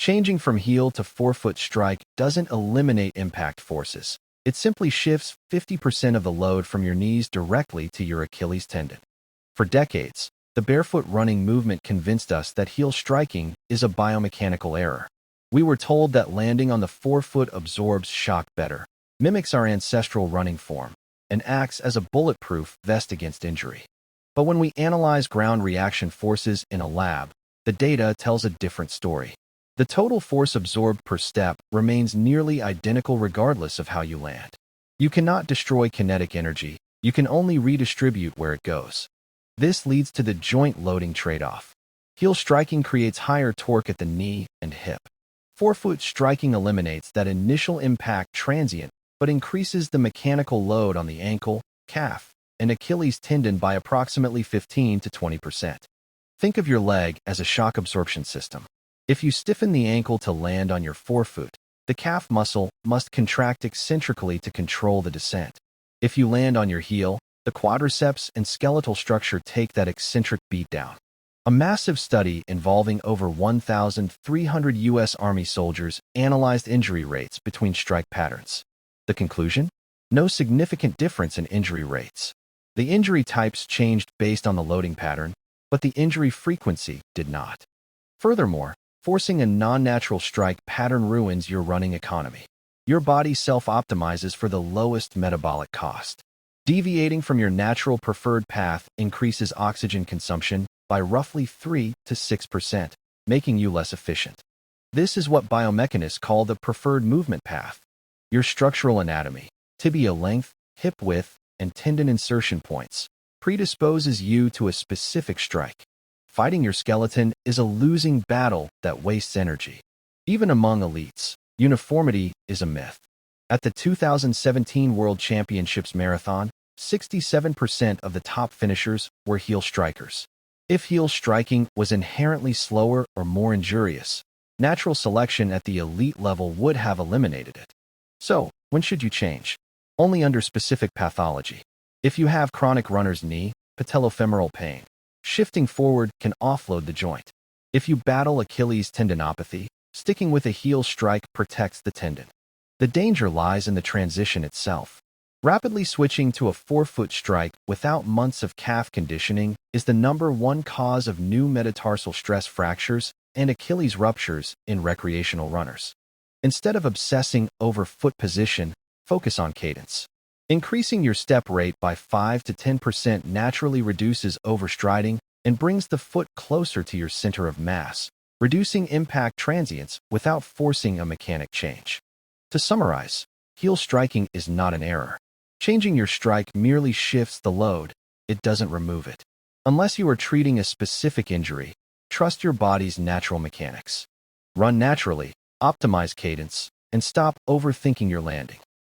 Changing from heel to forefoot strike doesn't eliminate impact forces. It simply shifts 50% of the load from your knees directly to your Achilles tendon. For decades, the barefoot running movement convinced us that heel striking is a biomechanical error. We were told that landing on the forefoot absorbs shock better, mimics our ancestral running form, and acts as a bulletproof vest against injury. But when we analyze ground reaction forces in a lab, the data tells a different story. The total force absorbed per step remains nearly identical regardless of how you land. You cannot destroy kinetic energy, you can only redistribute where it goes. This leads to the joint loading trade-off. Heel striking creates higher torque at the knee and hip. Forefoot striking eliminates that initial impact transient, but increases the mechanical load on the ankle, calf, and Achilles tendon by approximately 15 to 20%. Think of your leg as a shock absorption system. If you stiffen the ankle to land on your forefoot, the calf muscle must contract eccentrically to control the descent. If you land on your heel, the quadriceps and skeletal structure take that eccentric beat down. A massive study involving over 1,300 U.S. Army soldiers analyzed injury rates between strike patterns. The conclusion? No significant difference in injury rates. The injury types changed based on the loading pattern, but the injury frequency did not. Furthermore, forcing a non-natural strike pattern ruins your running economy. Your body self-optimizes for the lowest metabolic cost. Deviating from your natural preferred path increases oxygen consumption by roughly 3 to 6%, making you less efficient. This is what biomechanists call the preferred movement path. Your structural anatomy, tibia length, hip width, and tendon insertion points, predisposes you to a specific strike. Fighting your skeleton is a losing battle that wastes energy. Even among elites, uniformity is a myth. At the 2017 World Championships Marathon, 67% of the top finishers were heel strikers. If heel striking was inherently slower or more injurious, natural selection at the elite level would have eliminated it. So, when should you change? Only under specific pathology. If you have chronic runner's knee, patellofemoral pain, shifting forward can offload the joint. If you battle Achilles tendinopathy, sticking with a heel strike protects the tendon. The danger lies in the transition itself. Rapidly switching to a forefoot strike without months of calf conditioning is the #1 cause of new metatarsal stress fractures and Achilles ruptures in recreational runners. Instead of obsessing over foot position, focus on cadence. Increasing your step rate by 5 to 10% naturally reduces overstriding and brings the foot closer to your center of mass, reducing impact transients without forcing a mechanic change. To summarize, heel striking is not an error. Changing your strike merely shifts the load, it doesn't remove it. Unless you are treating a specific injury, trust your body's natural mechanics. Run naturally, optimize cadence, and stop overthinking your landing.